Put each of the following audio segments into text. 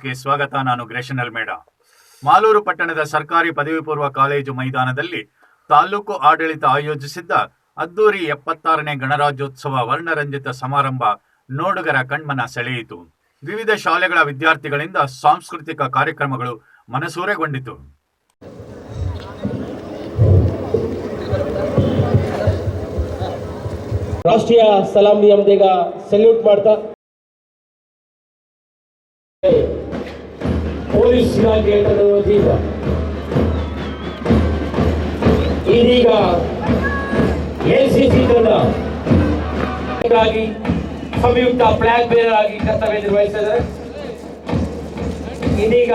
ನ್ಯೂಸ್ಗೆ ಸ್ವಾಗತ. ನಾನು ಗ್ರೇಷನ್ ಅಲ್ಮೇಡ. ಮಾಲೂರು ಪಟ್ಟಣದ ಸರ್ಕಾರಿ ಪದವಿ ಪೂರ್ವ ಕಾಲೇಜು ಮೈದಾನದಲ್ಲಿ ತಾಲೂಕು ಆಡಳಿತ ಆಯೋಜಿಸಿದ್ದ ಅದ್ದೂರಿ 76ನೇ ಗಣರಾಜ್ಯೋತ್ಸವ ವರ್ಣರಂಜಿತ ಸಮಾರಂಭ ನೋಡುಗರ ಕಣ್ಮನ ಸೆಳೆಯಿತು. ವಿವಿಧ ಶಾಲೆಗಳ ವಿದ್ಯಾರ್ಥಿಗಳಿಂದ ಸಾಂಸ್ಕೃತಿಕ ಕಾರ್ಯಕ್ರಮಗಳು ಮನಸೂರೆಗೊಂಡಿತು. ರಾಷ್ಟ್ರೀಯ ಸಲಾಂ ನಿಯಮದೀಗ ಸಲ್ಯೂಟ್ ಮಾಡ್ತಾ ಪೊಲೀಸ್ ಇಲಾಖೆ ಇದೀಗ ಎನ್ಸಿಸಿ ತಂಡಕ್ಕಾಗಿ ಸಂಯುಕ್ತ ಫ್ಲಾಗ್ ಬೇರರ್ ಆಗಿ ಕರ್ತವ್ಯ ನಿರ್ವಹಿಸಿದ್ದಾರೆ. ಇದೀಗ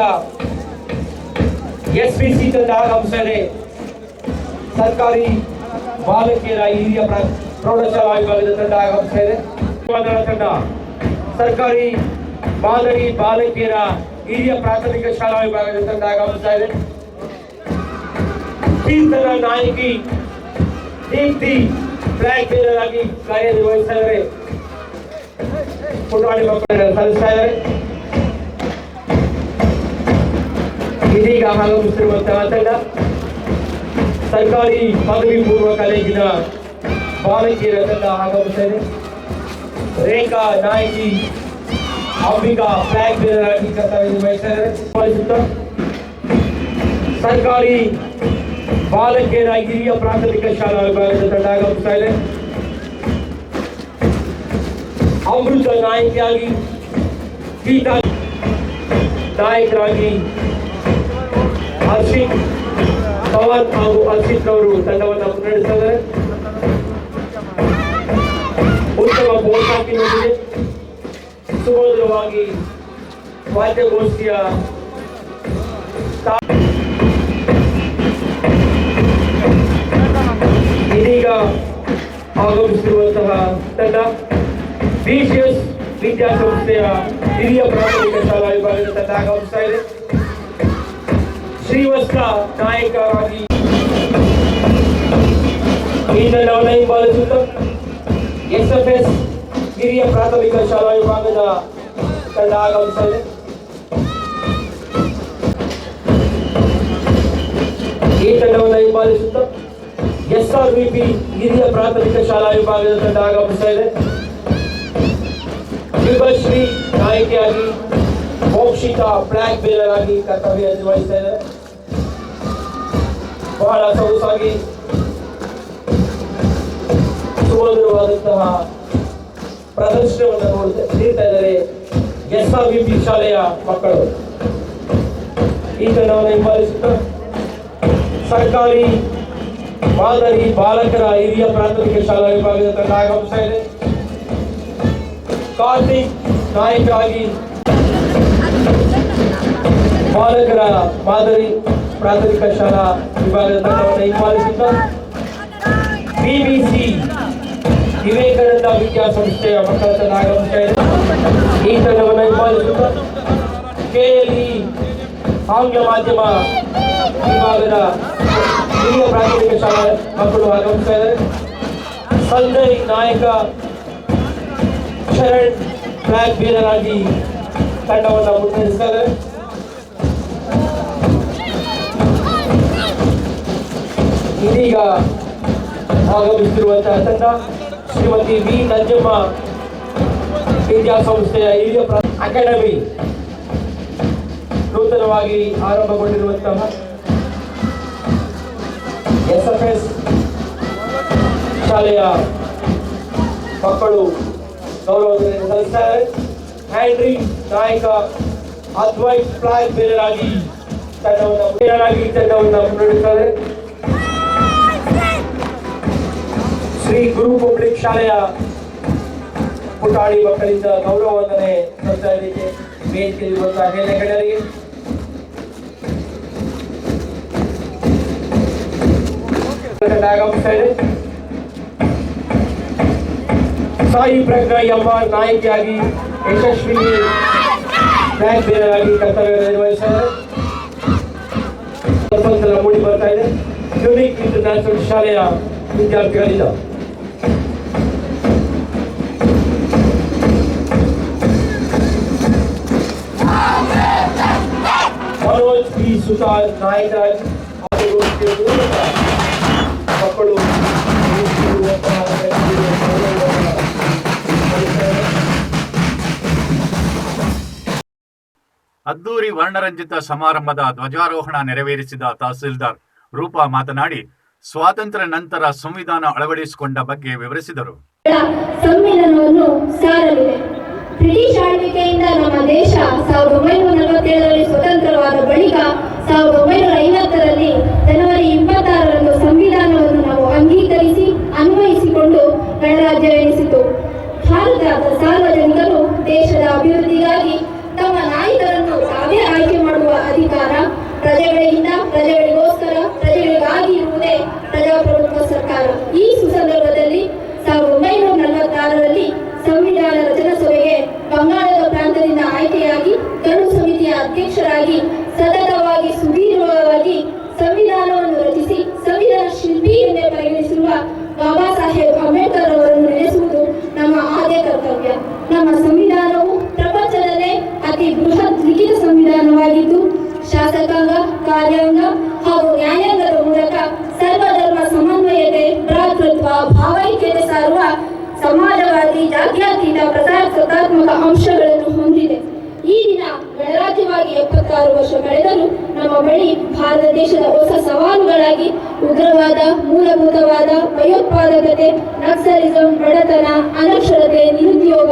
ಎಸ್ಪಿಸಿ ತಂಡ ಆಗಮಿಸಿದೆ. ಸರ್ಕಾರಿ ಬಾಲಕಿಯರ ಹಿರಿಯ ಪ್ರೌಢಶಾಲಾ ವಿಭಾಗದ ತಂಡ ಆಗಮಿಸಿದೆ. ತಂಡ ಸರ್ಕಾರಿ ಮಾದರಿ ಬಾಲಕಿಯರ ಹಿರಿಯ ಪ್ರಾಥಮಿಕ ಶಾಲಾ ವಿಭಾಗದ ತಂಡ ಆಗಮಿಸ್ತಾ ಇದೆ. ಕೀರ್ತನ ನಾಯಕಿ ದೀಪ್ತಿ ಫ್ಲಾಗ್ ಬೇರರ್ ಆಗಿ ಕಾರ್ಯನಿರ್ವಹಿಸಿದ್ದಾರೆ. ಪುಟಾಣಿ ಮಕ್ಕಳನ್ನು ಸಲ್ಲಿಸ್ತಾ ಇದ್ದಾರೆ. ಇದೀಗ ಆಗಮಿಸುತ್ತಿರುವಂತಹ ತಂಡ ಸರ್ಕಾರಿ ಪದವಿ ಪೂರ್ವ ಕಾಲೇಜಿನ ಬಾಲಕಿಯರ ತಂಡ ಆಗಮಿಸ್ತಾ ಇದೆ. ರೇಖಾ ನಾಯಕಿ ಅಂಬಿಕಾ ಫ್ಲಾಗ್ ಬೇರರ್ ಆಗಿ ಕರ್ತವ್ಯ ನಿರ್ವಹಿಸಿದ್ದಾರೆ. ಸರ್ಕಾರಿ ಬಾಲಕಿಯರ ಹಿರಿಯ ಪ್ರಾಥಮಿಕ ಶಾಲಾ ವಿಭಾಗದ ತಂಡ ಆಗಮಿಸ್ತಾ ಇದೆ. ಅಮೃತ ನಾಯಕಿಯಾಗಿ, ಗೀತಾ ನಾಯಕರಾಗಿ ಹರ್ಷಿತ್ ಪವನ್ ಹಾಗೂ ಹರ್ಷಿತ್ ಅವರು ತಂಡವನ್ನು ಮುನ್ನಡೆಸಿದ್ದಾರೆ. ಉತ್ತಮ ಪೋಷಾಕಿನೊಂದಿಗೆ ಸುಮಧುರವಾಗಿ ವಾದ್ಯಗೋಷ್ಠಿಯ ಇದೀಗ ಆಗಮಿಸಿರುವಂತಹ ತಂಡ ಬಿಸಿಎಸ್ ವಿದ್ಯಾಸಂಸ್ಥೆಯ ಹಿರಿಯ ಪ್ರಾಥಮಿಕ ಶಾಲಾ ವಿಭಾಗದ ತಂಡ ಆಗಮಿಸ್ತಾ ಇದೆ. ಶ್ರೀವತ್ಸ ನಾಯಕರಾಗಿ ಈ ತಂಡವನ್ನು ಹಿಂಬಾಲಿಸುತ್ತ ಎಸ್ಎಫ್ಎಸ್ ಹಿರಿಯ ಪ್ರಾಥಮಿಕ ಶಾಲಾ ವಿಭಾಗದ ತಂಡ ಆಗಮಿಸ್ತಾ ಇದೆ. ಈ ತಂಡವನ್ನು ಹಿಂಬಾಲಿಸುತ್ತ ಎಸ್ಆರ್ವಿಪಿ ಹಿರಿಯ ಪ್ರಾಥಮಿಕ ಶಾಲಾ ವಿಭಾಗದ ತಂಡ ಆಗಮಿಸ್ತಾ ಇದೆ. ಯುಗಶ್ರೀ ನಾಯಕಿಯಾಗಿ, ಮೋಕ್ಷಿತಾ ಫ್ಲಾಗ್ ಬೇರರ್ ಆಗಿ ಕರ್ತವ್ಯ ನಿರ್ವಹಿಸ್ತಾ ಇದೆ. ಬಹಳ ಸೊಗಸಾಗಿ ಸುಮಧುರವಾದಂತಹ ಪ್ರದರ್ಶನವನ್ನು ನೀಡ್ತಾ ಇದ್ದಾರೆ ಎಸ್ಆರ್ವಿಪಿ ಶಾಲೆಯ ಮಕ್ಕಳು. ಈ ತಂಡವನ್ನು ಹಿಂಬಾಲಿಸುತ್ತ ಸರ್ಕಾರಿ ಮಾದರಿ ಬಾಲಕರ ಹಿರಿಯ ಪ್ರಾಥಮಿಕ ಶಾಲಾ ವಿಭಾಗದ ತಂಡ ಆಗಮಿಸ್ತಾ ಇದೆ. ಕಾರ್ತಿಕ್ ನಾಯಕರಾಗಿ ಬಾಲಕರ ಮಾದರಿ ಪ್ರಾಥಮಿಕ ಶಾಲಾ ವಿಭಾಗದ ತಂಡವನ್ನು ಹಿಂಬಾಲಿಸುತ್ತ ಬಿಬಿಸಿ ವಿವೇಕಾನಂದ ವಿದ್ಯಾಸಂಸ್ಥೆಯ ಮಕ್ಕಳ ತಂಡ ಆಗಮಿಸ್ತಾ ಇದೆ. ಈ ತಂಡವನ್ನು ಹಿಂಬಾಲಿಸುತ್ತ ಕೆಎಲ್ಇ ಆಂಗ್ಲ ಮಾಧ್ಯಮ ವಿಭಾಗದ ಹಿರಿಯ ಪ್ರಾಥಮಿಕ ಶಾಲಾ ಮಕ್ಕಳು ಆಗಮಿಸ್ತಾ ಇದ್ದಾರೆ. ಸಂಜಯ್ ನಾಯಕ ಶರಣ್ ಫ್ಲಾಗ್ ಬೇರರ್ ಆಗಿ ತಂಡವನ್ನು ಮುನ್ನಡೆಸ್ತಾ ಇದ್ದಾರೆ. ಇದೀಗ ಆಗಮಿಸುತ್ತಿರುವಂತಹ ತಂಡ ಶ್ರೀಮತಿ ವಿ ನಂಜಮ್ಮ ವಿದ್ಯಾಸಂಸ್ಥೆಯ ಹಿರಿಯ ಅಕಾಡೆಮಿ ನೂತನವಾಗಿ ಆರಂಭಗೊಂಡಿರುವಂತಹ ಎಸ್ಎಫ್ಎಸ್ ಶಾಲೆಯ ಮಕ್ಕಳು ಗೌರವವನ್ನು ಸಲ್ಲಿಸುತ್ತಾರೆ. ಹ್ಯಾಂಡ್ರಿ ನಾಯಕ ಅದ್ವೈತ್ ಫ್ಲಾಗ್ ಬೇರರ್ ಆಗಿ ತಂಡವನ್ನು ಮುನ್ನಡೆಸುತ್ತಾರೆ. ಶ್ರೀ ಗುರು ಪಬ್ಲಿಕ್ ಶಾಲೆಯ ಪುಟಾಣಿ ಮಕ್ಕಳಿಂದ ಗೌರವ ವಂದನೆ ಸಲ್ಲಿಸ್ತಾ ಇದ್ದಕ್ಕೆ ವೇದಿಕೆಯಲ್ಲಿರುವಂತಹ ಗಣ್ಯರಿಗೆ ಆಗಮಿಸ್ತಾ ಇದೆ. ಸಾಯಿ ಪ್ರಜ್ಞಾ ಎಂಬ ನಾಯಕಿಯಾಗಿ ಯಶಸ್ವಿ ಫ್ಲಾಗ್ ಬೇರರ್ ಆಗಿ ಕರ್ತವ್ಯ ನಿರ್ವಹಿಸಿದ್ದಾರೆ. ಮೂಡಿ ಬರ್ತಾ ಇದೆ. ಯುನಿಕ್ ಇಂಟರ್ನ್ಯಾಷನಲ್ ಶಾಲೆಯ ವಿದ್ಯಾರ್ಥಿಗಳಿಂದ Amen. ಮನೋಜ್ ಪಿ ಸುತಾರ್ ನಾಯಕರಾಗಿ ಆಟಗಾರರಿಗೆ ಮೂಲಕ ಮಕ್ಕಳು ಅದ್ದೂರಿ ವರ್ಣರಂಜಿತ ಸಮಾರಂಭದ ಧ್ವಜಾರೋಹಣ ನೆರವೇರಿಸಿದ ತಹಸೀಲ್ದಾರ್ ರೂಪಾ ಮಾತನಾಡಿ ಸ್ವಾತಂತ್ರ್ಯ ನಂತರ ಸಂವಿಧಾನ ಅಳವಡಿಸಿಕೊಂಡ ಬಗ್ಗೆ ವಿವರಿಸಿದರು. ಸಂವಿಧಾನವನ್ನು ಸಾರಲಿದೆ. ಬ್ರಿಟಿಷ್ ಆಳ್ವಿಕೆಯಿಂದ ನಮ್ಮ ದೇಶ 1947ರಲ್ಲಿ ಸ್ವತಂತ್ರವಾದ ಬಳಿಕ 1950ರಲ್ಲಿ ಜನವರಿ 26ರಂದು ಸಂವಿಧಾನವನ್ನು ನಾವು ಅಂಗೀಕರಿಸಿ ಅನ್ವಯಿಸಿಕೊಂಡು ಗಣರಾಜ್ಯವೆನಿಸಿತು. ಭಾರತದ ಸಾರ್ವಜನಿಕರು ದೇಶದ ಅಭಿವೃದ್ಧಿಗಾಗಿ ತಮ್ಮ ನಾಯಕರನ್ನು ತಾವೇ ಆಯ್ಕೆ ಮಾಡುವ ಅಧಿಕಾರ ಪ್ರಜೆಗಳಿಂದ, ಪ್ರಜೆಗಳಿಗೋಸ್ಕರ, ಪ್ರಜೆಗಳಿಗಾಗಿ ಇರುವುದೇ ಪ್ರಜಾಪ್ರಭುತ್ವ ಸರ್ಕಾರ. ಈ ಸುಸಂದರ್ಭದಲ್ಲಿ 1946ರಲ್ಲಿ ಸಂವಿಧಾನ ರಚನಾ ಸಭೆಗೆ ಬಂಗಾಳದ ಪ್ರಾಂತದಿಂದ ಆಯ್ಕೆಯಾಗಿ ಗಡು ಸಮಿತಿಯ ಅಧ್ಯಕ್ಷರಾಗಿ ಸತತವಾಗಿ ಸುದೀರ್ಘವಾಗಿ ಸಂವಿಧಾನವನ್ನು ರಚಿಸಿ ಸಂವಿಧಾನ ಶಿಲ್ಪಿ ಎಂದೇ ಪರಿಗಣಿಸಿರುವ ಬಾಬಾ ಸಾಹೇಬ್ ಅಂಬೇಡ್ಕರ್ ಅವರನ್ನು ನೆನೆಸುವುದು ನಮ್ಮ ಆದ್ಯ ಕರ್ತವ್ಯ. ನಮ್ಮ ಸಂವಿಧಾನವು ಪ್ರಪಂಚದಲ್ಲೇ ಅತಿ ಬೃಹತ್ ಲಿಖಿತ ಸಂವಿಧಾನವಾಗಿದ್ದು ಶಾಸಕಾಂಗ, ಕಾರ್ಯಾಂಗ ಹಾಗೂ ನ್ಯಾಯಾಂಗದ ಮೂಲಕ ಸರ್ವಧರ್ಮ ಸಮನ್ವಯತೆ, ಭ್ರಾತೃತ್ವ, ಭಾವೈಕ್ಯತೆ ಸಾರುವ ಸಮಾಜವಾದಿ, ಜಾತ್ಯತೀತ, ಪ್ರಜಾಸತ್ತಾತ್ಮಕ ಅಂಶಗಳನ್ನು ಹೊಂದಿದೆ. ಈ ದಿನ ಗಣರಾಜ್ಯವಾಗಿ 76 ವರ್ಷ ಕಳೆದರೂ ನಮ್ಮ ಬಳಿ ಭಾರತ ದೇಶದ ಹೊಸ ಸವಾಲುಗಳಾಗಿ ಉಗ್ರವಾದ, ಮೂಲಭೂತವಾದ, ಭಯೋತ್ಪಾದಕತೆ, ನಕ್ಸಲಿಸಂ, ಬಡತನ, ಅನಕ್ಷರತೆ, ನಿರುದ್ಯೋಗ,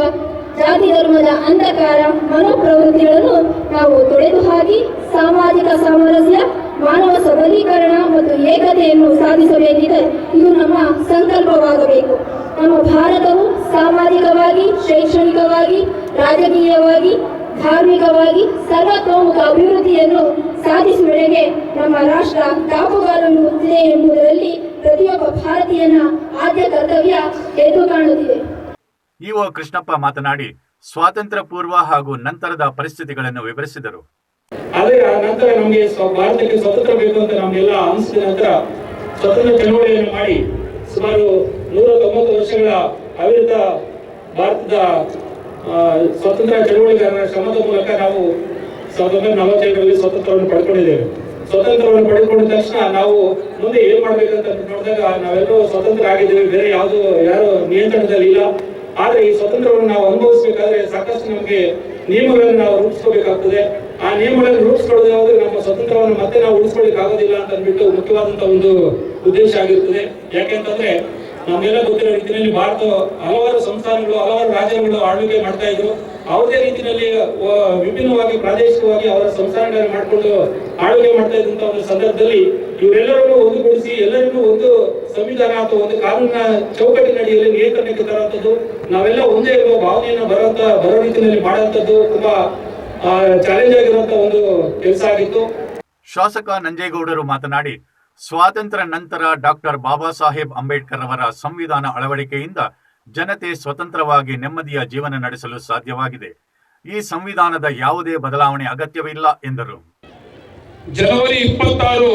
ಜಾತಿ ಧರ್ಮದ ಅಂಧಕಾರ ಮನೋಪ್ರವೃತ್ತಿಗಳನ್ನು ನಾವು ತೊಡೆದು ಹಾಕಿ ಸಾಮಾಜಿಕ ಸಾಮರಸ್ಯ, ಮಾನವ ಸಬಲೀಕರಣ ಮತ್ತು ಏಕತೆಯನ್ನು ಸಾಧಿಸಬೇಕಿದೆ. ಇದು ನಮ್ಮ ಸಂಕಲ್ಪವಾಗಬೇಕು. ನಮ್ಮ ಭಾರತವು ಸಾಮಾಜಿಕವಾಗಿ, ಶೈಕ್ಷಣಿಕವಾಗಿ, ರಾಜಕೀಯವಾಗಿ, ಧಾರ್ಮಿಕವಾಗಿ ಸರ್ವತೋಮುಖ ಅಭಿವೃದ್ಧಿಯನ್ನು ಸಾಧಿಸುವೆಡೆಗೆ ನಮ್ಮ ರಾಷ್ಟ್ರ ದಾಪುಗಾಲುತ್ತಿದೆ ಎಂಬುದರಲ್ಲಿ ಪ್ರತಿಯೊಬ್ಬ ಭಾರತೀಯನ ಆದ್ಯ ಕರ್ತವ್ಯ ಎದ್ದು ಕಾಣುತ್ತಿದೆ. ಇಒ ಕೃಷ್ಣಪ್ಪ ಮಾತನಾಡಿ ಸ್ವಾತಂತ್ರ್ಯ ಪೂರ್ವ ಹಾಗೂ ನಂತರದ ಪರಿಸ್ಥಿತಿಗಳನ್ನು ವಿವರಿಸಿದರು. ಆದರೆ ಆ ನಂತರ ನಮಗೆ ಭಾರತಕ್ಕೆ ಸ್ವತಂತ್ರ ಬೇಕು ಅಂತ ನಮಗೆಲ್ಲ ಅನಿಸಿದ ನಂತರ ಸ್ವತಂತ್ರ ಚಳವಳಿಯನ್ನು ಮಾಡಿ ಸುಮಾರು 190 ವರ್ಷಗಳ ಅವಿರತ ಭಾರತದ ಸ್ವತಂತ್ರ ಚಳವಳಿಗಾರರ ಶ್ರಮದ ಮೂಲಕ ನಾವು 1947ರಲ್ಲಿ ಸ್ವತಂತ್ರವನ್ನು ಪಡ್ಕೊಂಡಿದ್ದೇವೆ. ಸ್ವತಂತ್ರವನ್ನು ಪಡೆದುಕೊಂಡ ತಕ್ಷಣ ನಾವು ಮುಂದೆ ಏನ್ ಮಾಡ್ಬೇಕಂತ ನೋಡಿದಾಗ ನಾವೆಲ್ಲರೂ ಸ್ವತಂತ್ರ ಆಗಿದ್ದೇವೆ, ಬೇರೆ ಯಾರು ನಿಯಂತ್ರಣದಲ್ಲಿ ಇಲ್ಲ. ಆದ್ರೆ ಈ ಸ್ವತಂತ್ರವನ್ನು ನಾವು ಅನುಭವಿಸಬೇಕಾದ್ರೆ ಸಾಕಷ್ಟು ನಮಗೆ ನಿಯಮಗಳನ್ನು ನಾವು ರೂಪಿಸ್ಕೋಬೇಕಾಗ್ತದೆ. ಆ ನಿಯಮಗಳನ್ನು ರೂಪಿಸ್ಕೊಳ್ಳೋದಾದ್ರೆ ನಮ್ಮ ಸ್ವತಂತ್ರವನ್ನು ಮತ್ತೆ ನಾವು ಉಳಿಸ್ಕೊಳ್ಳಿಕ್ ಆಗೋದಿಲ್ಲ ಅಂತ ಅಂದ್ಬಿಟ್ಟು ಮುಖ್ಯವಾದಂತಹ ಒಂದು ಉದ್ದೇಶ ಆಗಿರ್ತದೆ. ಯಾಕೆಂತಂದ್ರೆ ನಮ್ಗೆಲ್ಲ ಗೊತ್ತಿರೋ ರೀತಿಯಲ್ಲಿ ಭಾರತ ಹಲವಾರು ಸಂಸ್ಥಾನಗಳು, ಹಲವಾರು ರಾಜ್ಯಗಳು ಆಳ್ವಿಕೆ ಮಾಡ್ತಾ ಇದ್ರು. ಯಾವುದೇ ರೀತಿಯಲ್ಲಿ ವಿಭಿನ್ನವಾಗಿ ಪ್ರಾದೇಶಿಕವಾಗಿ ಅವರ ಸಂಸ್ಥಾನಗಳನ್ನು ಮಾಡಿಕೊಂಡು ಆಳ್ವಿಕೆ ಮಾಡ್ತಾ ಇದ್ದಂತ ಒಂದು ಸಂದರ್ಭದಲ್ಲಿ ಇವರೆಲ್ಲರನ್ನು ಒಂದುಗೂಡಿಸಿ ಎಲ್ಲರಿಗೂ ಒಂದು ಸಂವಿಧಾನ ಅಥವಾ ಒಂದು ಕಾನೂನಿನ ಚೌಕಟ್ಟಿನ ಅಡಿಯಲ್ಲಿ ನಿಯಂತ್ರಣಕ್ಕೆ ತರುವಂತದ್ದು, ನಾವೆಲ್ಲ ಒಂದೇ ಇರುವ ಭಾವನೆಯನ್ನು ಬರೋ ರೀತಿಯಲ್ಲಿ ಮಾಡುವಂತದ್ದು ತುಂಬಾ ಚಾಲೆಂಜ್ ಆಗಿರುವಂತ ಒಂದು ಕೆಲಸ ಆಗಿತ್ತು. ಶಾಸಕ ನಂಜೇಗೌಡರು ಮಾತನಾಡಿ ಸ್ವಾತಂತ್ರ್ಯ ನಂತರ ಡಾಕ್ಟರ್ ಬಾಬಾ ಸಾಹೇಬ್ ಅಂಬೇಡ್ಕರ್ ಅವರ ಸಂವಿಧಾನ ಅಳವಡಿಕೆಯಿಂದ ಜನತೆ ಸ್ವತಂತ್ರವಾಗಿ ನೆಮ್ಮದಿಯ ಜೀವನ ನಡೆಸಲು ಸಾಧ್ಯವಾಗಿದೆ. ಈ ಸಂವಿಧಾನದ ಯಾವುದೇ ಬದಲಾವಣೆ ಅಗತ್ಯವಿಲ್ಲ ಎಂದರು. ಜನವರಿ 26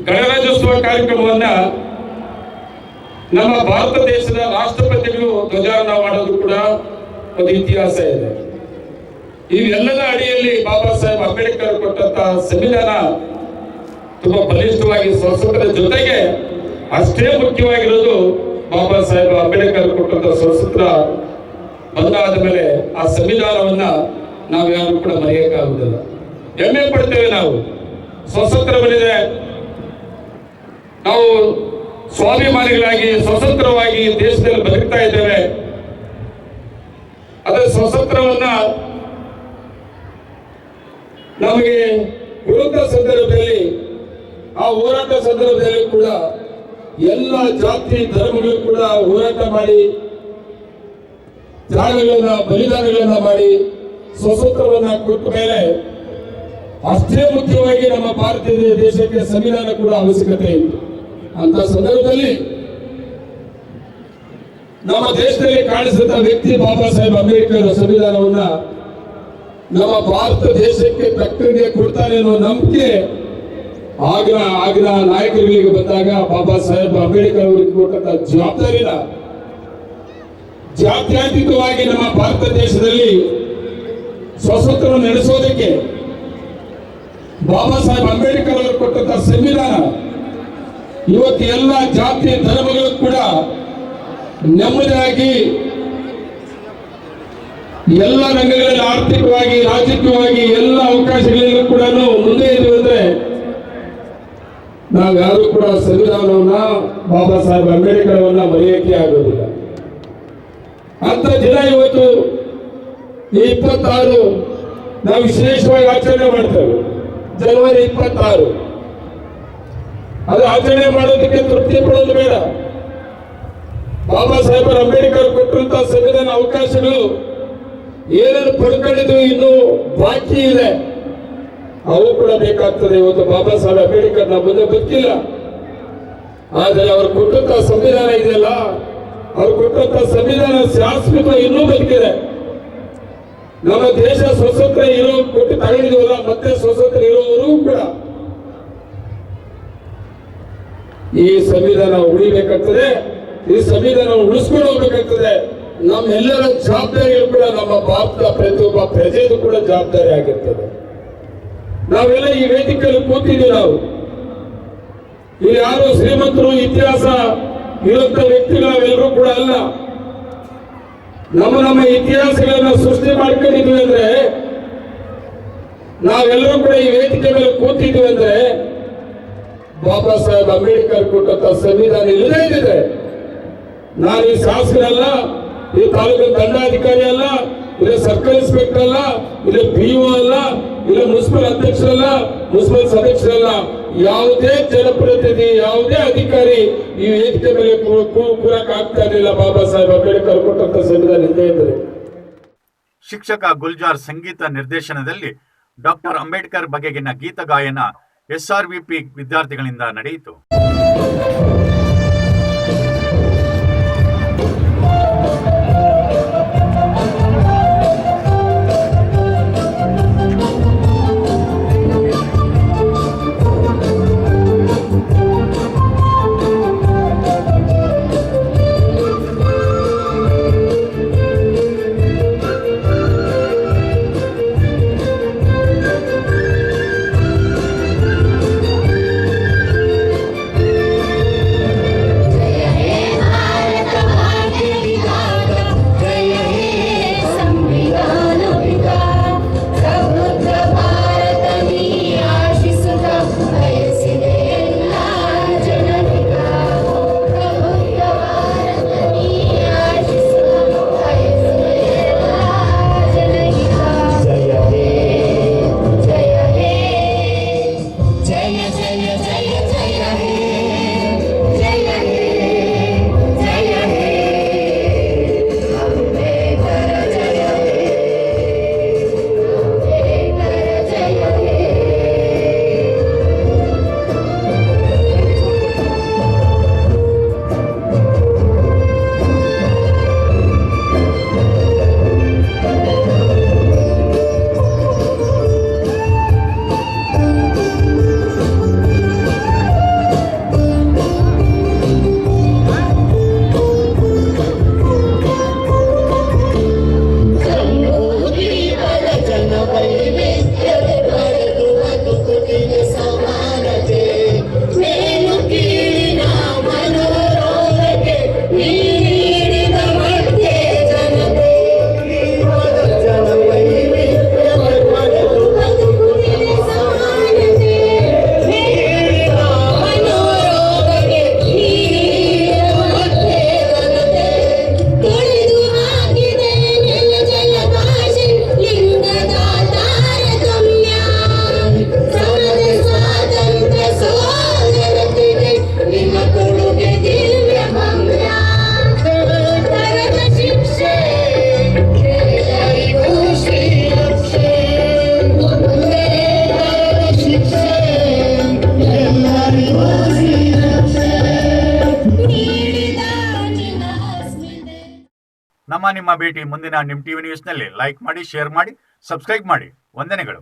ಗಣರಾಜ್ಯೋತ್ಸವ ಕಾರ್ಯಕ್ರಮವನ್ನ ನಮ್ಮ ಭಾರತ ದೇಶದ ರಾಷ್ಟ್ರಪತಿಗಳು ಧ್ವಜಾರೋಹಣ ಮಾಡೋದು ಕೂಡ ಒಂದು ಇತಿಹಾಸ ಇದೆ. ಇವೆಲ್ಲದ ಅಡಿಯಲ್ಲಿ ಬಾಬಾ ಸಾಹೇಬ್ ಅಂಬೇಡ್ಕರ್ ಕೊಟ್ಟಂತ ಸಂವಿಧಾನ ತುಂಬಾ ಬಲಿಷ್ಠವಾಗಿ ಸ್ವತಂತ್ರದ ಜೊತೆಗೆ ಅಷ್ಟೇ ಮುಖ್ಯವಾಗಿರೋದು ಬಾಬಾ ಸಾಹೇಬ್ ಅಂಬೇಡ್ಕರ್ ಕೊಟ್ಟಂತ ಸ್ವತಂತ್ರ ಬಂದಾದ ಮೇಲೆ ಆ ಸಂವಿಧಾನವನ್ನ ನಾವು ಯಾರು ಕೂಡ ಮರೆಯಕ್ಕಾಗುವುದಿಲ್ಲ. ಹೆಮ್ಮೆ ಪಡ್ತೇವೆ. ನಾವು ಸ್ವತಂತ್ರ ಬಂದಿದೆ, ನಾವು ಸ್ವಾಭಿಮಾನಿಗಳಾಗಿ ಸ್ವತಂತ್ರವಾಗಿ ದೇಶದಲ್ಲಿ ಬದುಕ್ತಾ ಇದ್ದೇವೆ. ಅದರ ಸ್ವತಂತ್ರವನ್ನ ನಮಗೆ ವಿರುದ್ಧ ಸಂದರ್ಭದಲ್ಲಿ, ಆ ಹೋರಾಟ ಸಂದರ್ಭದಲ್ಲಿ ಕೂಡ ಎಲ್ಲ ಜಾತಿ ಧರ್ಮಗಳು ಕೂಡ ಹೋರಾಟ ಮಾಡಿ ತ್ಯಾಗಗಳನ್ನ, ಬಲಿದಾನಗಳನ್ನ ಮಾಡಿ ಸ್ವತಂತ್ರವನ್ನ ಕೊಟ್ಟ ಮೇಲೆ ಅಷ್ಟೇ ಮುಖ್ಯವಾಗಿ ನಮ್ಮ ಭಾರತೀಯ ದೇಶಕ್ಕೆ ಸಂವಿಧಾನ ಕೂಡ ಅವಶ್ಯಕತೆ ಇತ್ತು. ಅಂತ ಸಂದರ್ಭದಲ್ಲಿ ನಮ್ಮ ದೇಶದಲ್ಲಿ ಕಾಣಿಸಿದ ವ್ಯಕ್ತಿ ಬಾಬಾ ಸಾಹೇಬ್ ಅಂಬೇಡ್ಕರ್ ಸಂವಿಧಾನವನ್ನ ನಮ್ಮ ಭಾರತ ದೇಶಕ್ಕೆ ತಕ್ಕಂಗೆ ಕೊಡ್ತಾರೆ ಅನ್ನೋ ನಂಬಿಕೆ ಆಗಿನ ನಾಯಕರುಗಳಿಗೆ ಬಂದಾಗ ಬಾಬಾ ಸಾಹೇಬ್ ಅಂಬೇಡ್ಕರ್ ಅವರಿಗೆ ಕೊಟ್ಟಂತ ಜವಾಬ್ದಾರಿನ ಜಾತ್ಯತೀತವಾಗಿ ನಮ್ಮ ಭಾರತ ದೇಶದಲ್ಲಿ ಸ್ವತಂತ್ರವನ್ನು ನಡೆಸೋದಕ್ಕೆ ಬಾಬಾ ಸಾಹೇಬ್ ಅಂಬೇಡ್ಕರ್ ಅವರು ಕೊಟ್ಟಂತ ಸಂವಿಧಾನ ಇವತ್ತು ಎಲ್ಲ ಜಾತಿ ಧರ್ಮಗಳು ಕೂಡ ನೆಮ್ಮದಿಯಾಗಿ ಎಲ್ಲ ರಂಗಗಳಲ್ಲಿ ಆರ್ಥಿಕವಾಗಿ ರಾಜಕೀಯವಾಗಿ ಎಲ್ಲ ಅವಕಾಶಗಳಲ್ಲೂ ಕೂಡ ಮುಂದೆ ಇದ್ದೀವಿ ಅಂದ್ರೆ ನಾವ್ಯಾರು ಕೂಡ ಸಂವಿಧಾನವನ್ನ ಬಾಬಾ ಸಾಹೇಬ್ ಅಂಬೇಡ್ಕರ್ ಅವನ್ನ ಮರೆಯಕ್ಕೆ ಆಗೋದಿಲ್ಲ. ಅಂತ ದಿನ ಇವತ್ತು ಈ 26 ನಾವು ವಿಶೇಷವಾಗಿ ಆಚರಣೆ ಮಾಡ್ತೇವೆ. ಜನವರಿ 26 ಅದು ಆಚರಣೆ ಮಾಡೋದಕ್ಕೆ ತೃಪ್ತಿ ಪಡೋದು ಬೇಡ. ಬಾಬಾ ಸಾಹೇಬ್ ಅಂಬೇಡ್ಕರ್ ಕೊಟ್ಟಿರುವಂತಹ ಸಂವಿಧಾನ ಅವಕಾಶಗಳು ಏನೇನು ಪಡ್ಕೊಂಡಿದ್ವು ಇನ್ನೂ ಬಾಕಿ ಇದೆ, ಅವು ಕೂಡ ಬೇಕಾಗ್ತದೆ. ಇವತ್ತು ಬಾಬಾ ಸಾಹೇಬ್ ಅಂಬೇಡ್ಕರ್ ನಮ್ಮ ಮುಂದೆ ಗೊತ್ತಿಲ್ಲ, ಆದರೆ ಅವರು ಕೊಟ್ಟಂತ ಸಂವಿಧಾನ ಇದೆಯಲ್ಲ, ಅವ್ರು ಕೊಟ್ಟಂತ ಸಂವಿಧಾನ ಶಾಶ್ವತ ಇನ್ನೂ ಬದುಕಿದೆ. ನಮ್ಮ ದೇಶ ಸ್ವತಂತ್ರ ಇರೋ ಕೊಟ್ಟು ತಗೊಂಡಿದ್ವಲ್ಲ, ಮತ್ತೆ ಸ್ವತಂತ್ರ ಇರೋವರೆಗೂ ಕೂಡ ಈ ಸಂವಿಧಾನ ಉಳಿಬೇಕಾಗ್ತದೆ. ಈ ಸಂವಿಧಾನ ಉಳಿಸ್ಕೊಂಡು ಹೋಗ್ಬೇಕಾಗ್ತದೆ. ನಮ್ಮೆಲ್ಲರ ಜವಾಬ್ದಾರಿಗಳು ಕೂಡ ನಮ್ಮ ಭಾರತದ ಪ್ರತಿಯೊಬ್ಬ ಪ್ರಜೆದು ಕೂಡ ಜವಾಬ್ದಾರಿ ಆಗಿರ್ತದೆ. ನಾವೆಲ್ಲ ಈ ವೇದಿಕೆಯಲ್ಲಿ ಕೂತಿದ್ದೀವಿ. ನಾವು ಇಲ್ಲಿ ಯಾರು ಶ್ರೀಮಂತರು ಇತಿಹಾಸ ಇರುವಂತ ವ್ಯಕ್ತಿಗಳು ನಾವೆಲ್ಲರೂ ಕೂಡ ಅಲ್ಲ. ನಮ್ಮ ಇತಿಹಾಸಗಳನ್ನ ಸೃಷ್ಟಿ ಮಾಡ್ಕೊಂಡಿದ್ವಿ ಅಂದ್ರೆ, ನಾವೆಲ್ಲರೂ ಕೂಡ ಈ ವೇದಿಕೆ ಮೇಲೆ ಕೂತಿದ್ವಿ ಅಂದ್ರೆ ಬಾಬಾ ಸಾಹೇಬ್ ಅಂಬೇಡ್ಕರ್ ಕೊಟ್ಟಂತ ಸಂವಿಧಾನ ಇಲ್ಲದೇ ಇದೆ. ನಾನು ಈ ಶಾಸಕರಲ್ಲ, ಈ ತಾಲೂಕಿನ ದಂಡಾಧಿಕಾರಿ ಅಲ್ಲ, ಇಲ್ಲ ಸರ್ಕಲ್ ಇನ್ಸ್ಪೆಕ್ಟರ್ ಅಲ್ಲ, ಇಲ್ಲ PO ಅಲ್ಲ, ಇಲ್ಲ ಮುನ್ಸಿಪಲ್ ಅಧ್ಯಕ್ಷರಲ್ಲ, ಮುನ್ಸಿಪಲ್ ಸದಸ್ಯರಲ್ಲ. ಯಾವುದೇ ಜನಪ್ರತಿನಿಧಿ, ಯಾವುದೇ ಅಧಿಕಾರಿ ಈ ವೇದಿಕೆ ಮೇಲೆ ಕೂರಕ್ ಆಗ್ತಾ ಇರಲಿಲ್ಲ ಬಾಬಾ ಸಾಹೇಬ್ ಅಂಬೇಡ್ಕರ್ ಕೊಟ್ಟಂತ ಸಂವಿಧಾನ ಇಲ್ಲದೆ ಇದ್ರೆ. ಶಿಕ್ಷಕ ಗುಲ್ಜಾರ್ ಸಂಗೀತ ನಿರ್ದೇಶನದಲ್ಲಿ ಡಾಕ್ಟರ್ ಅಂಬೇಡ್ಕರ್ ಬಗೆಗಿನ ಗೀತ ಗಾಯನ SRVP ವಿದ್ಯಾರ್ಥಿಗಳಿಂದ ನಡೆಯಿತು. ನಿಮ್ಮ ಭೇಟಿ ಮುಂದಿನ ನಿಮ್ಮ ಟಿವಿ ನ್ಯೂಸ್ನಲ್ಲಿ. ಲೈಕ್ ಮಾಡಿ, ಶೇರ್ ಮಾಡಿ, ಸಬ್ಸ್ಕ್ರೈಬ್ ಮಾಡಿ. ವಂದನೆಗಳು.